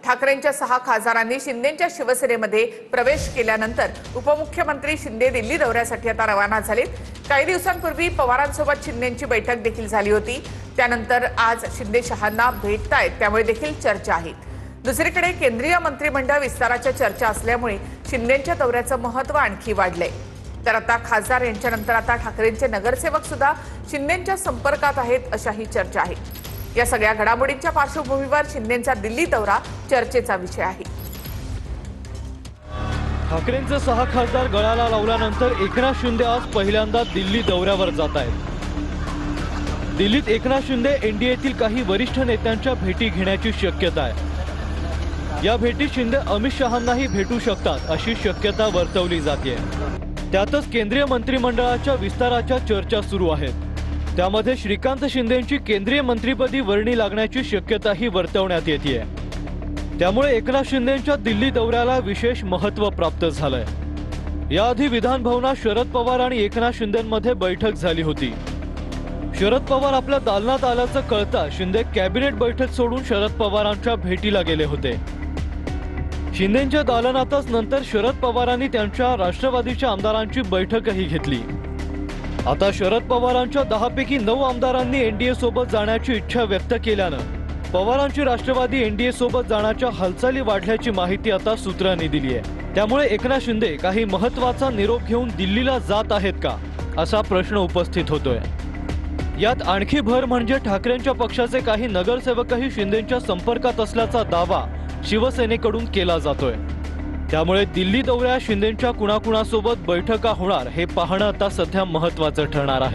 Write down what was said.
ठाकरेंच्या 6 खासदारांनी शिंदेंच्या शिवसेनेमध्ये प्रवेश केल्यानंतर उपमुख्यमंत्री शिंदे दिल्ली दौऱ्यासाठी आता रवाना झालेत। काही दिवसांपूर्वी पवारांसोबत शिंदेंची बैठक देखील झाली होती। त्यानंतर आज शिंदे शहांना भेटतायत, त्यामुळे देखील चर्चा आहे। दुसरीकडे केंद्रीय मंत्रिमंडळ विस्ताराच्या चर्चा असल्यामुळे शिंदेंच्या दौऱ्याचं महत्त्व आणखी वाढलंय। तर आता खासदार यांच्यानंतर आता ठाकरेंचे नगरसेवक सुद्धा शिंदेंच्या संपर्कात आहेत, अशाही चर्चा आहे। या सगळ्या घडामोडींच्या पार्श्वभूमीवर शिंदेंचा दिल्ली दौरा चर्चेचा विषय आहे। ठाकरेंचे 6 खासदार गळाला लावल्यानंतर एकनाथ शिंदे आज पहिल्यांदा दिल्ली दौऱ्यावर जात आहेत। दिल्लीत एकनाथ शिंदे एनडीएतील काही वरिष्ठ नेत्यांच्या भेटी घेण्याची शक्यता आहे। या भेटीत शिंदे अमित शहांनाही भेटू शकतात अशी शक्यता वर्तवली जाते। त्यातच केंद्रीय मंत्रिमंडळाच्या विस्ताराच्या चर्चा सुरू आहेत। त्यामध्ये श्रीकांत शिंदेंची केंद्रीय मंत्रिपदी वर्णी लागण्याची शक्यताही वर्तवण्यात येते। त्यामुळे एकनाथ शिंदेंच्या दिल्ली दौऱ्याला विशेष महत्त्व प्राप्त झालंय। याआधी विधान भवनात शरद पवार आणि एकनाथ शिंदेंमध्ये बैठक झाली होती। शरद पवार आपल्या दालनात आल्याचं कळता शिंदे कॅबिनेट बैठक सोडून शरद पवारांच्या भेटीला गेले होते। शिंदेंच्या दालनातच नंतर शरद पवारांनी त्यांच्या राष्ट्रवादीच्या आमदारांची बैठकही घेतली। आता शरद पवारांच्या 10 पैकी 9 आमदारांनी एनडीए सोबत जाण्याची इच्छा व्यक्त केल्यानं पवारांची राष्ट्रवादी एनडीए सोबत जाण्याच्या हालचाली वाढल्याची माहिती आता सूत्रांनी दिली आहे। त्यामुळे एकनाथ शिंदे काही महत्त्वाचा निरोप घेऊन दिल्लीला जात आहेत का, असा प्रश्न उपस्थित होतोय। यात आणखी भर म्हणजे ठाकरेंच्या पक्षाचे काही नगरसेवकही शिंदेंच्या संपर्कात असल्याचा दावा शिवसेनेकडून केला जातोय। त्यामुळे दिल्ली दौऱ्यात शिंदेंच्या कुणाकुणासोबत बैठका होणार हे पाहणं आता सध्या महत्त्वाचं ठरणार आहे।